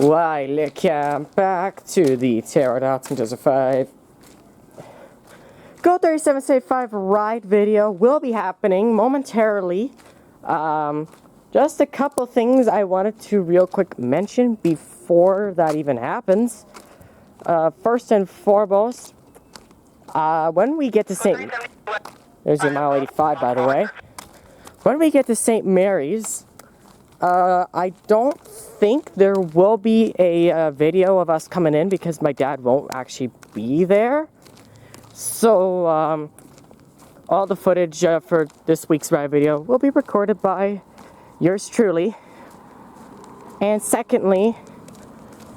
Welcome back to the Pterodactyl 2005 Go 3775 ride video will be happening momentarily. Just a couple things I wanted to real quick mention before that even happens. First and foremost, when we get to St. There's your mile 85, by the way. When we get to St. Mary's, I don't think there will be a video of us coming in because my dad won't actually be there. So, all the footage for this week's ride video will be recorded by yours truly. And secondly,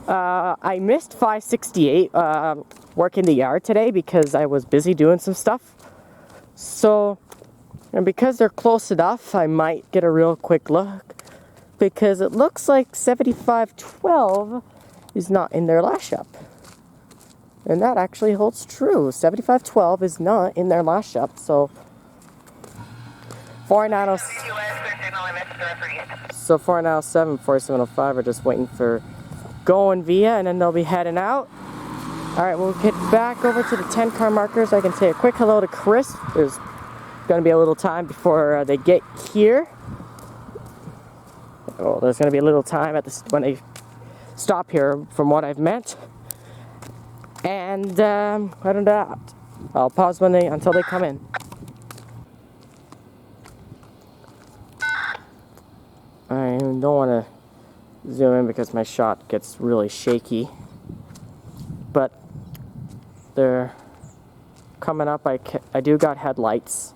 I missed 568 work in the yard today because I was busy doing some stuff. So, and because they're close enough, I might get a real quick look. Because it looks like 7512 is not in their last shop. And that actually holds true. 7512 is not in their last shop, so 4907, 4705 are just waiting for going via, and then they'll be heading out. Alright, we'll get back over to the 10 car markers. I can say a quick hello to Chris. There's going to be a little time before they get here. Oh, there's going to be a little time at when they stop here, from what I've meant. And other than that, I'll pause until they come in. I don't want to zoom in because my shot gets really shaky. But they're coming up. I do got headlights.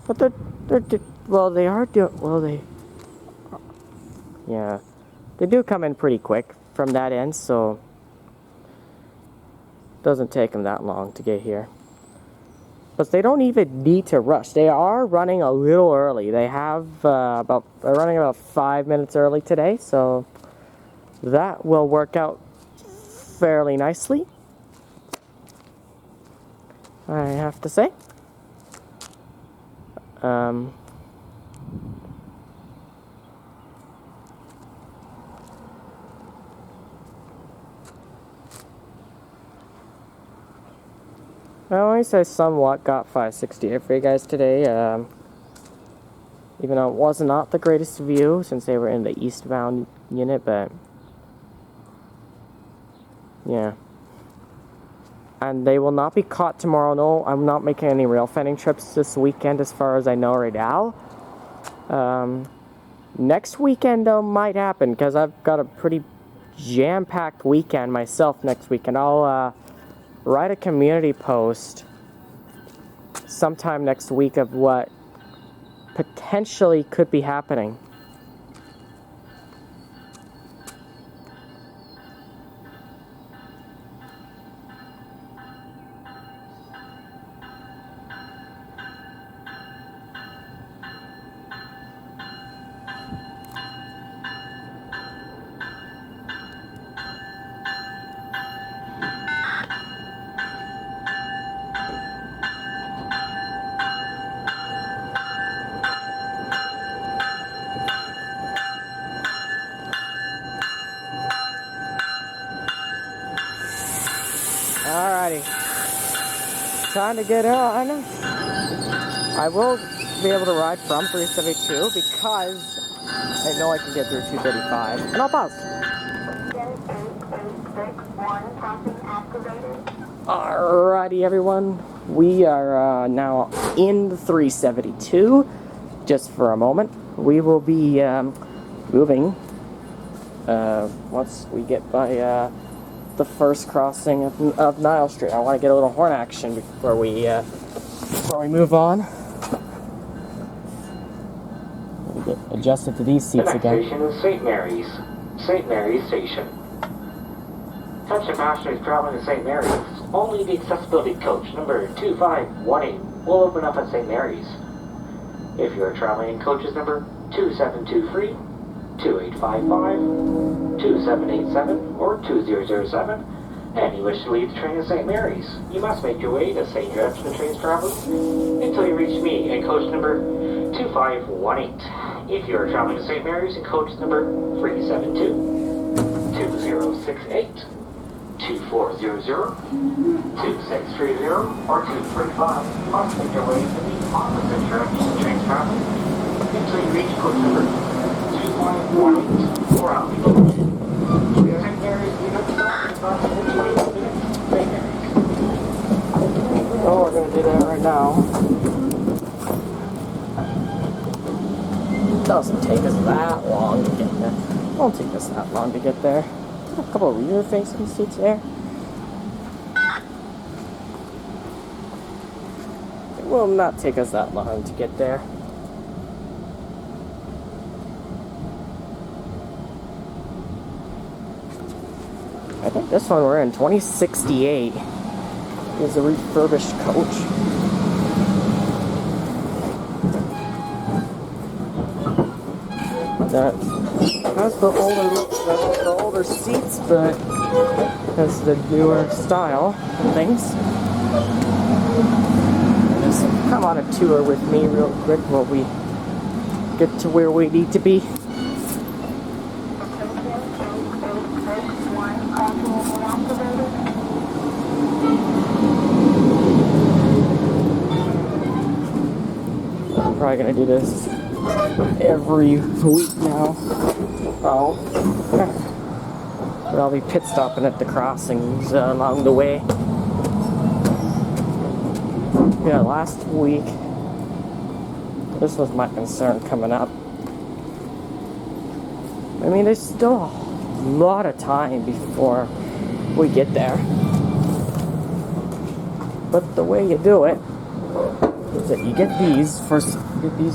But they do come in pretty quick from that end, so it doesn't take them that long to get here. But they don't even need to rush. They are running a little early. They have they're running about 5 minutes early today, so that will work out fairly nicely, I have to say. I always I somewhat got 568 for you guys today, even though it was not the greatest view since they were in the eastbound unit, but yeah. And they will not be caught tomorrow. No, I'm not making any rail fending trips this weekend as far as I know right now. Next weekend though might happen because I've got a pretty jam-packed weekend myself next weekend. I'll write a community post sometime next week of what potentially could be happening. Alrighty, time to get on. I will be able to ride from 372 because I know I can get through 235, and I'll pause. Alrighty everyone, we are now in the 372, just for a moment. We will be moving once we get by the first crossing of Nile Street. I want to get a little horn action before we move on. Get adjusted to these seats again. The next station is St. Mary's. St. Mary's Station. Attention passengers traveling to St. Mary's. Only the accessibility coach number 2518 will open up at St. Mary's. If you are traveling in coaches number 2723, 2855, 2787, or 2007, and you wish to leave the train at St. Mary's, you must make your way to St. Judge the train's travelers until you reach me in coach number 2518. If you are traveling to St. Mary's in coach number 372, 2068, 2400, 2630, or 235, you must make your way to the opposite direction to change traffic until you reach coach number 2518 or out the coach. St. Mary's, we have to stop in approximately 20 minutes. St. Mary's. Oh, we're gonna do that right now. Doesn't take us that long to get there. Won't take us that long to get there. A couple of rear facing seats there. It will not take us that long to get there. I think this one we're in 2068 is a refurbished coach. That has the older seats, but has the newer style and things. Just come on a tour with me real quick while we get to where we need to be. I'm probably gonna do this every week now. Oh, but I'll be pit stopping at the crossings along the way. Yeah, last week, this was my concern coming up. I mean, there's still a lot of time before we get there. But the way you do it is that you get these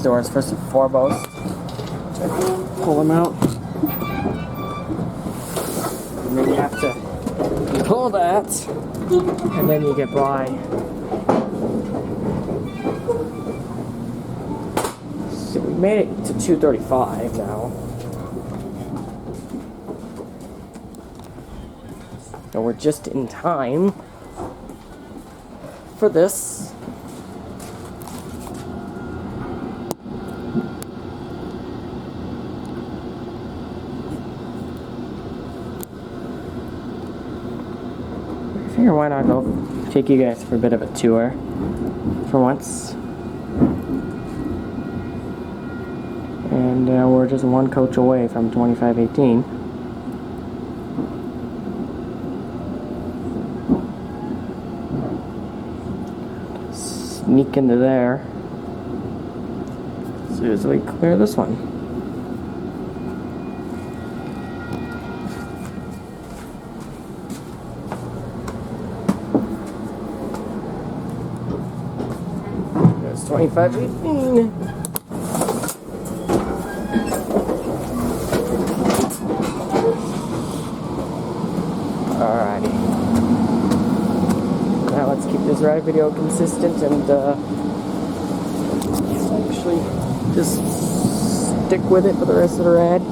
doors first and foremost. Pull them out. And then you have to pull that. And then you get by. So we made it to 235 now. And we're just in time for this. I figure why not go take you guys for a bit of a tour for once. And we're just one coach away from 2518. Sneak into there as soon as we clear this one. There's 2518. Alrighty. Now let's keep this ride video consistent and actually just stick with it for the rest of the ride.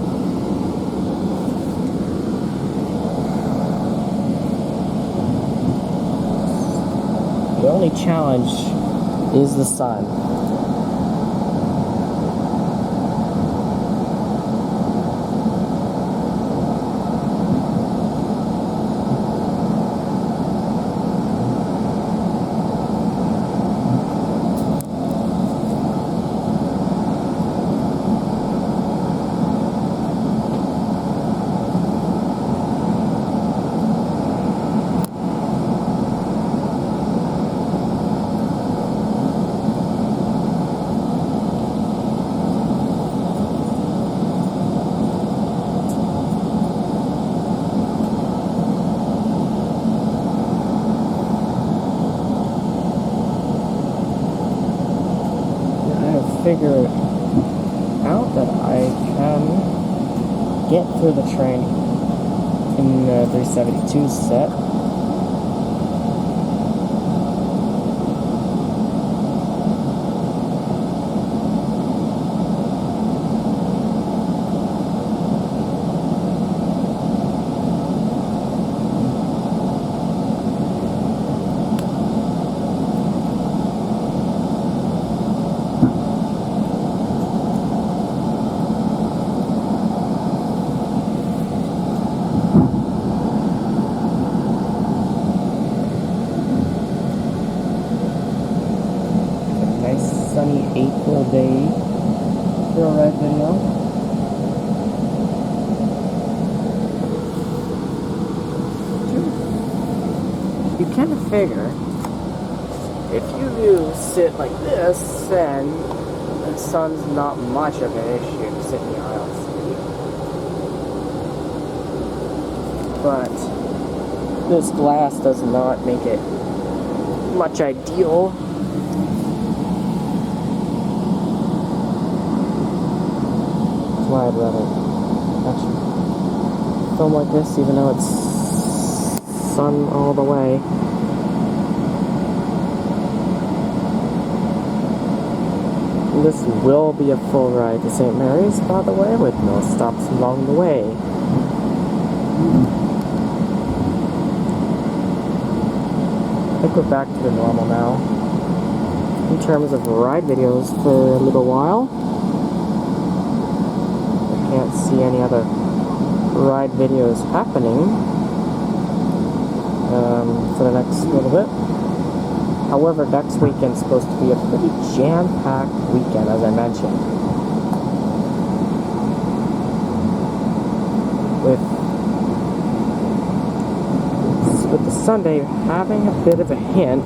The only challenge is the sun. Figure out that I can get through the train in the 372 set. sunny April day for a ride video. You kind of figure if you sit like this, then the sun's not much of an issue to sit in the aisle seat. But this glass does not make it much ideal. That's why I'd rather actually film like this, even though it's sun all the way. This will be a full ride to St. Mary's, by the way, with no stops along the way. I think we're back to the normal now in terms of ride videos for a little while. I can't see any other ride videos happening for the next little bit. However, next weekend's supposed to be a pretty jam-packed weekend, as I mentioned. With the Sunday having a bit of a hint.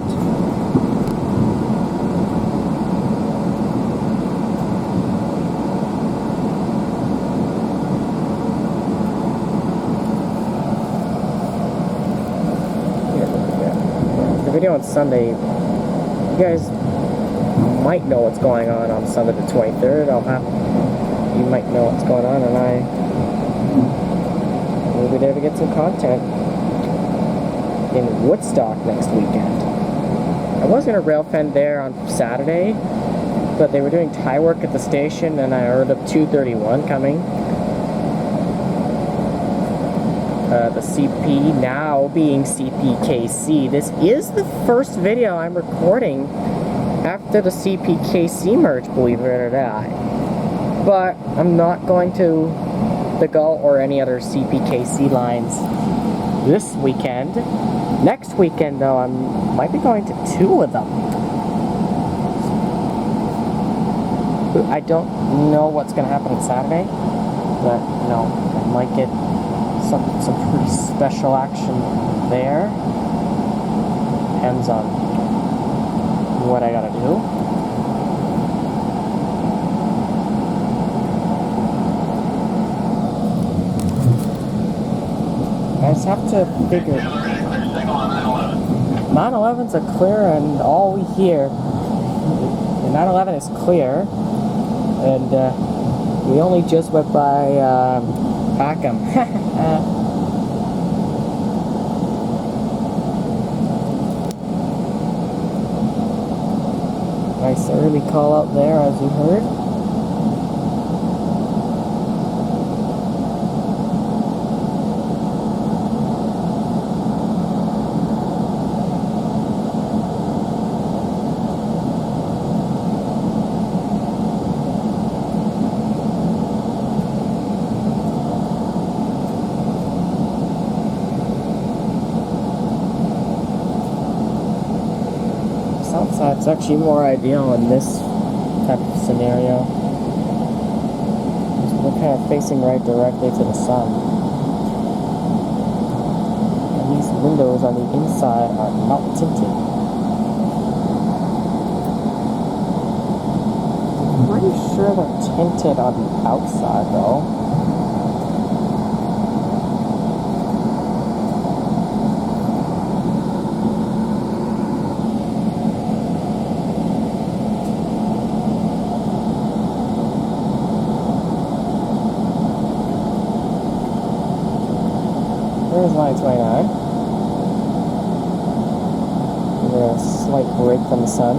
The video on Sunday, you guys might know what's going on Sunday the 23rd. You might know what's going on, and I will be there to get some content in Woodstock next weekend. I was going to rail fend there on Saturday, but they were doing tie work at the station, and I heard of 231 coming. The CP now being CPKC. This is the first video I'm recording after the CPKC merge, believe it or not. But I'm not going to the Guelph or any other CPKC lines this weekend. Next weekend, though, I might be going to 2 of them. I don't know what's going to happen on Saturday, but, you know, I might get some pretty special action there. Depends on what I gotta do. I just have to figure. 911's are clear, and all we hear. The 911 is clear, and we only just went by Packham. Nice early call out there, as you heard. South side's actually more ideal in this type of scenario. We're kind of facing right directly to the sun. And these windows on the inside are not tinted. I'm pretty sure they're tinted on the outside though. There's line 29. With a slight break from the sun.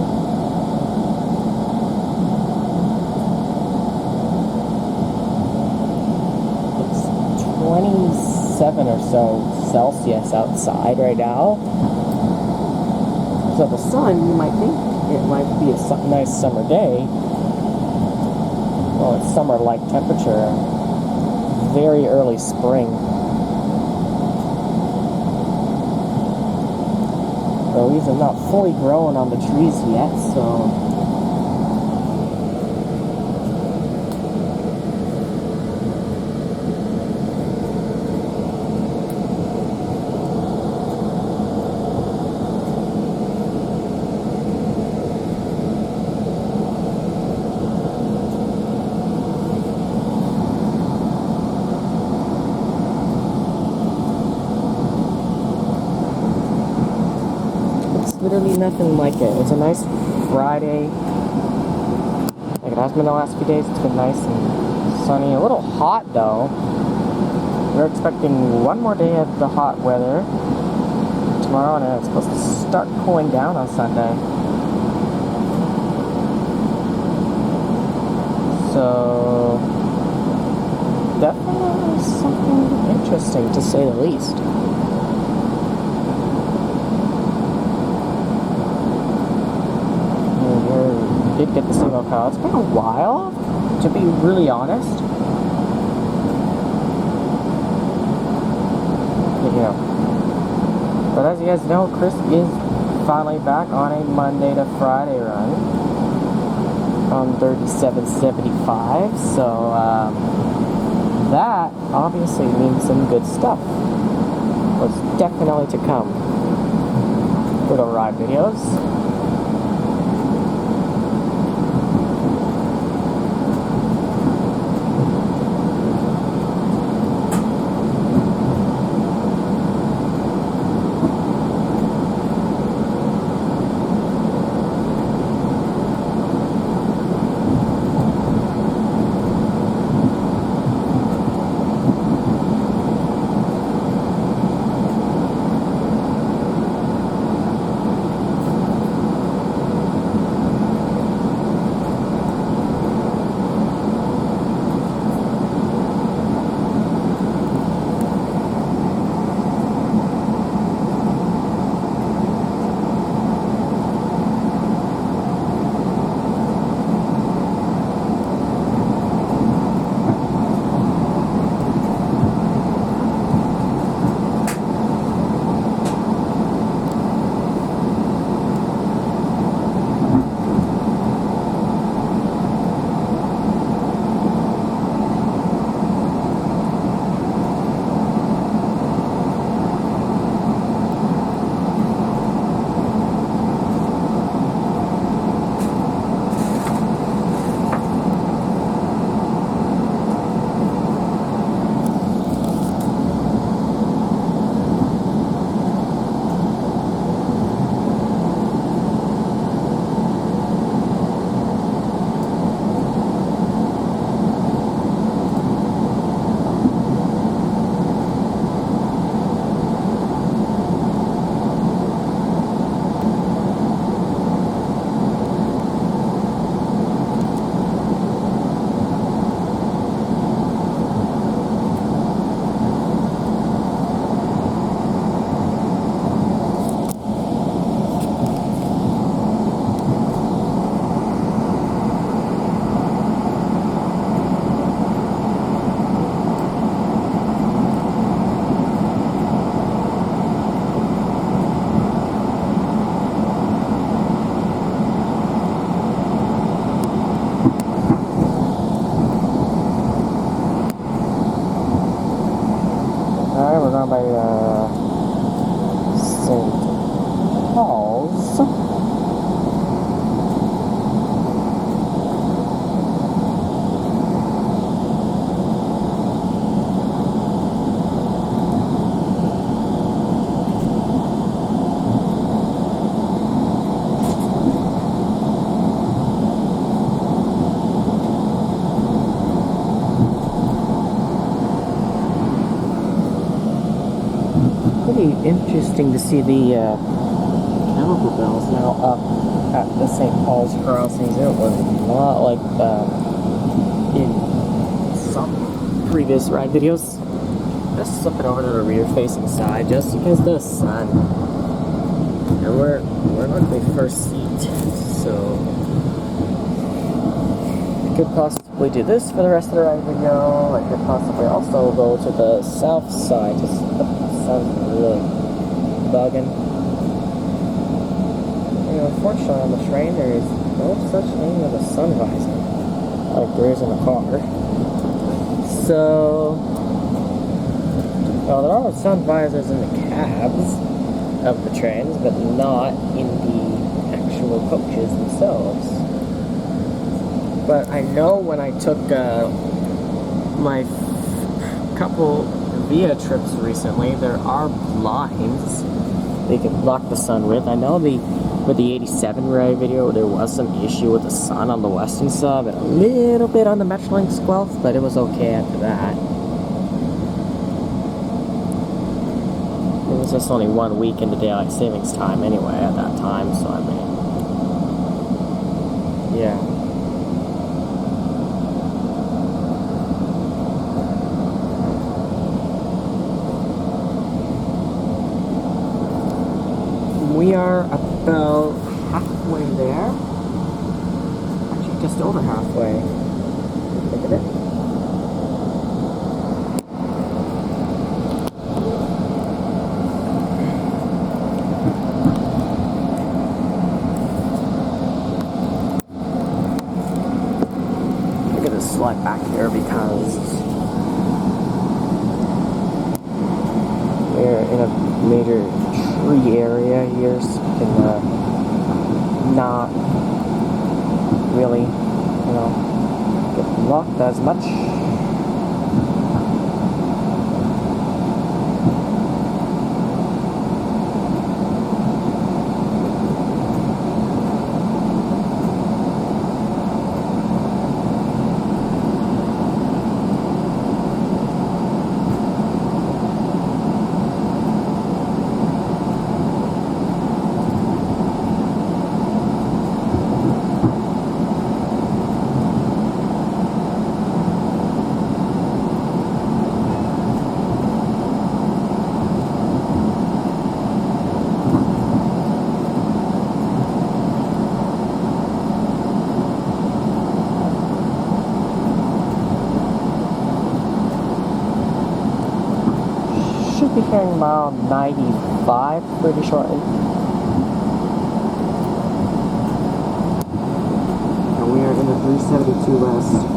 It's 27 or so Celsius outside right now. So the sun, you might think it might be a nice summer day. Well, it's summer-like temperature. Very early spring. The leaves are not fully grown on the trees yet, so literally nothing like it. It's a nice Friday. Like it has been the last few days. It's been nice and sunny. A little hot though. We're expecting one more day of the hot weather tomorrow, and it's supposed to start cooling down on Sunday. So definitely something interesting, to say the least. We did get the single cow. It's been a while, to be really honest. Yeah. But as you guys know, Chris is finally back on a Monday to Friday run on 3775. So that obviously means some good stuff. What's definitely to come for the ride videos. By St. Paul's. Pretty interesting to see the chemical bells now up at the St. Paul's crossings. It was not like that in some previous ride videos. Just slipping over to the rear-facing side, just because the sun. And we're luckily first seat, so I could possibly do this for the rest of the ride video. I could possibly also go to the south side. Just the sun's really bugging. And unfortunately, on the train, there is no such thing as a sun visor like there is in the car. So, well, there are sun visors in the cabs of the trains, but not in the actual coaches themselves. But I know when I took my couple via trips recently, there are blinds they could block the sun with. I know with the 87 Ray video, there was some issue with the sun on the western sub and a little bit on the Metrolinx Guelph, but it was okay after that. It was just only 1 week in the daylight savings time anyway at that time, so I mean, yeah. We are about halfway there. Actually, just over halfway. Look at it. I'm gonna slide back here because we're in a major tree area here, so you can not really, get blocked as much. Should be hearing mile 95 pretty shortly. And we are in the 372 west.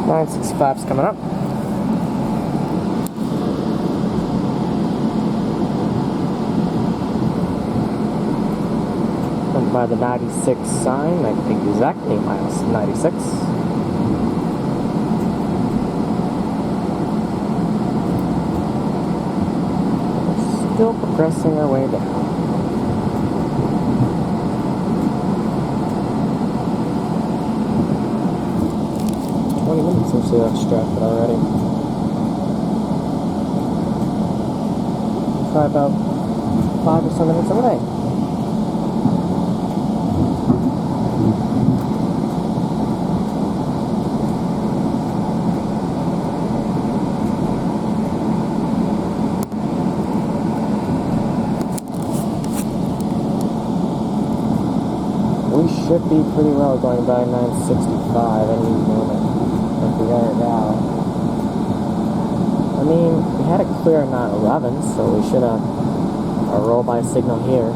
Line 65's coming up. And by the 96 sign, I think exactly miles 96. Still progressing our way down. 20 minutes since we left Stratford already. Try about 5 or so minutes away. We should be pretty well going by 965 any moment. Like we are now. I mean, we had a clear 911, so we should have a roll by signal here.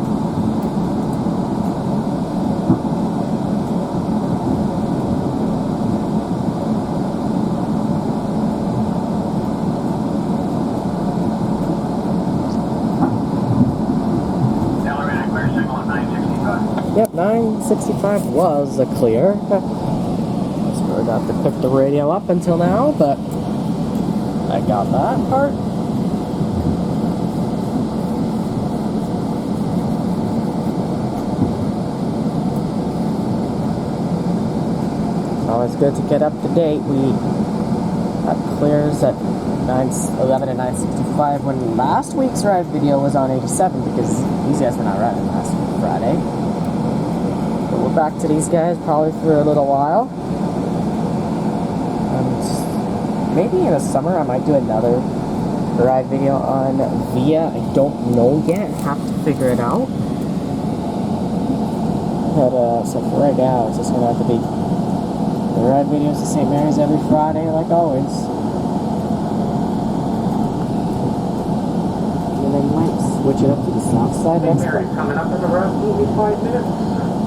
Yep, 965 was a clear. Just forgot to pick the radio up until now, but I got that part. It's always good to get up to date. We had clears at 911 and 965 when last week's ride video was on 87 because these guys were not riding last Friday. But we're back to these guys probably for a little while. And maybe in the summer I might do another ride video on Via. I don't know yet. Have to figure it out. But so for right now, it's just gonna have to be the ride videos to St. Mary's every Friday, like always. And I might switch it up to the south side next St. Mary's coming up in around maybe 5 minutes.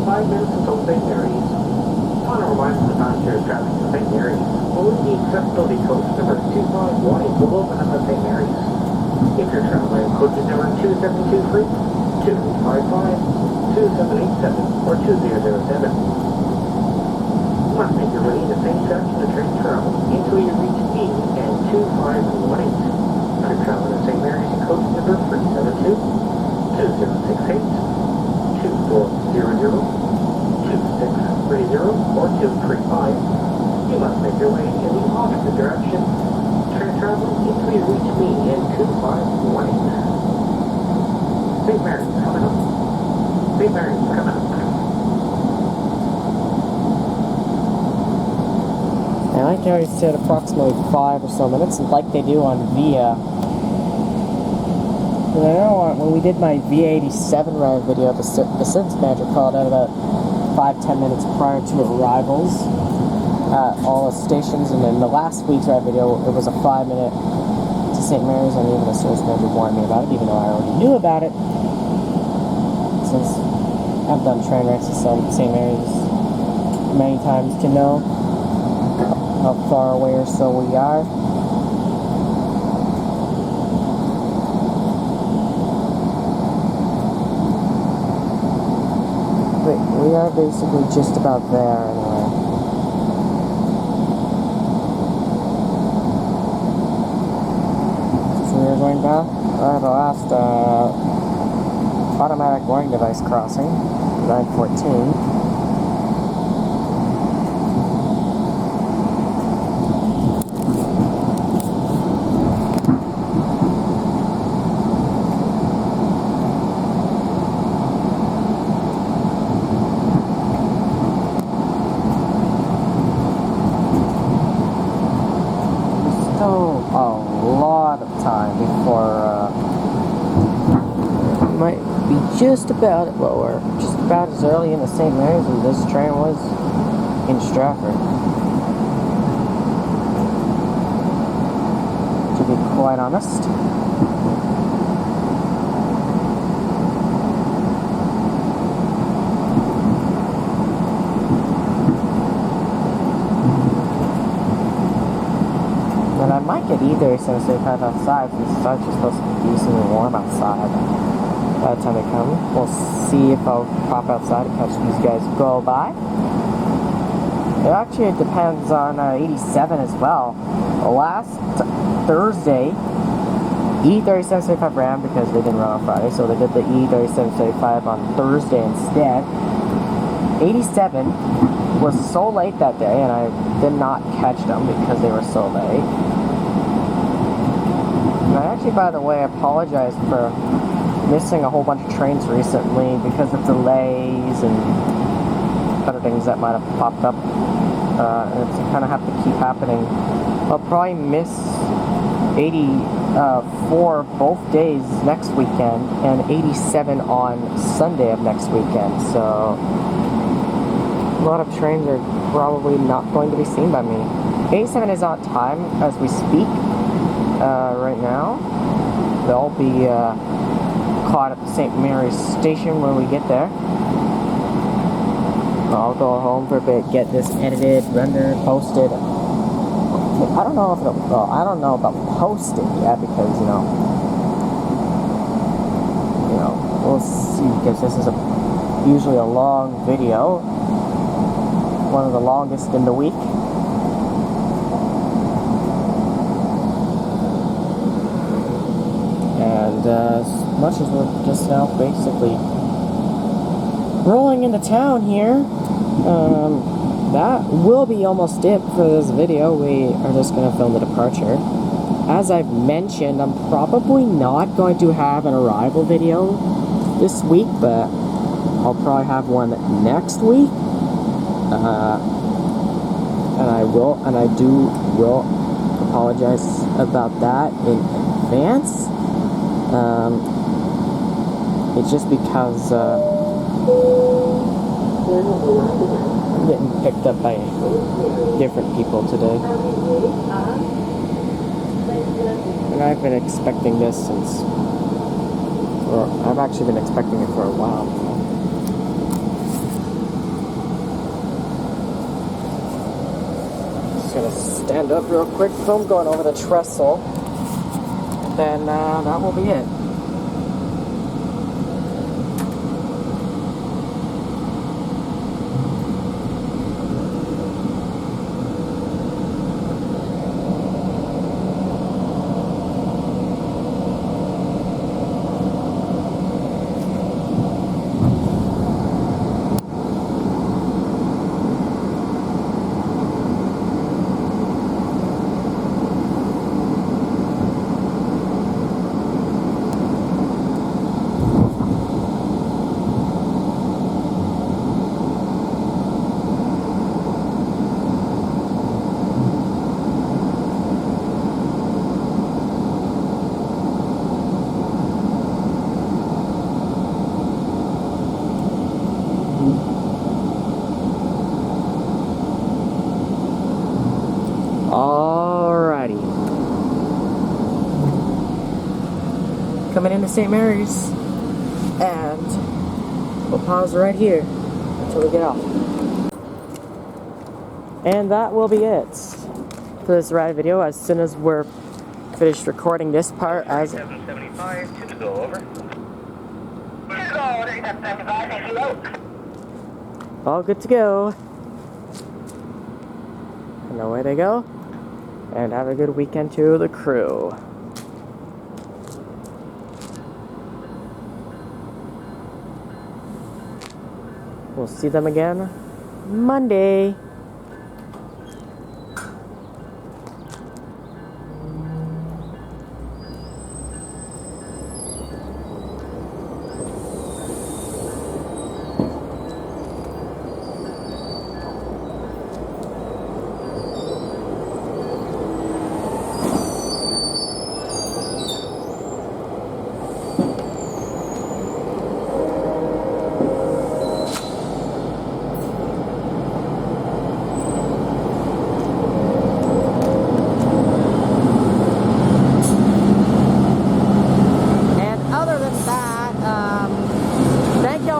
5 minutes until St. Mary's. I want to remind the passengers traveling to St. Mary's. Only the accessibility coach number 2518 will open up at St. Mary's. If you're traveling coaches number 2723, 255, 2787, or 2007. You must make your way in the same section of train travel until you reach E and 2518. If you're traveling to St. Mary's in coach number 372, 2068, 2400, 2630, or 235, you must make your way in the opposite direction. Train travel until you reach me in 2518. St. Mary's coming up. St. Mary's coming up. I like how he said approximately 5 or so minutes, like they do on Via. And I know when we did my VA87 ride video, the service manager called out about 5-10 minutes prior to arrivals at all the stations, and then the last week's ride video, it was a 5-minute to St. Mary's, and even the service manager warned me about it, even though I already knew about it, since I've done train rides to St. Mary's many times to know how far away or so we are. But we are basically just about there anyway. So we are going back. The last automatic warning device crossing, 914. Just about it, well, we're just about as early in the St. Mary's as this train was in Stratford, to be quite honest. And I might get either since they have outside, since it's actually supposed to be decently warm outside. By the time they come, we'll see if I'll pop outside and catch these guys go by. It actually depends on 87 as well. Last Thursday, E3775 ran because they didn't run on Friday, so they did the E3775 on Thursday instead. 87 was so late that day, and I did not catch them because they were so late. And I actually, by the way, apologize for missing a whole bunch of trains recently because of delays and other things that might have popped up, and it's kind of have to keep happening. I'll probably miss 84 both days next weekend and 87 on Sunday of next weekend, so A lot of trains are probably not going to be seen by me. 87 is on time as we speak right now. They'll be caught at the St. Mary's station when we get there. I'll go home for a bit, get this edited, rendered, posted. I don't know if it'll, well, I don't know about posted yet because, you know, we'll see, because this is usually a long video, one of the longest in the week. And as much as we're just now basically rolling into town here, that will be almost it for this video. We are just going to film the departure. As I've mentioned, I'm probably not going to have an arrival video this week, but I'll probably have one next week. And I will apologize about that in advance. It's just because I'm getting picked up by different people today. And I've been expecting this since, or I've actually been expecting it for a while. Just gonna stand up real quick, film going over the trestle, then that will be it. Alrighty. Coming into St. Mary's, and we'll pause right here until we get off. And that will be it for this ride video. As soon as we're finished recording this part, as 775, 2 to go, over. 2 to go, 775, thank you. all good to go. And away they go. And have a good weekend to the crew. We'll see them again Monday.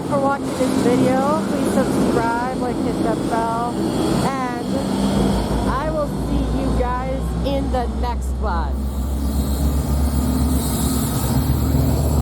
For watching this video, please subscribe, like, hit that bell, and I will see you guys in the next one.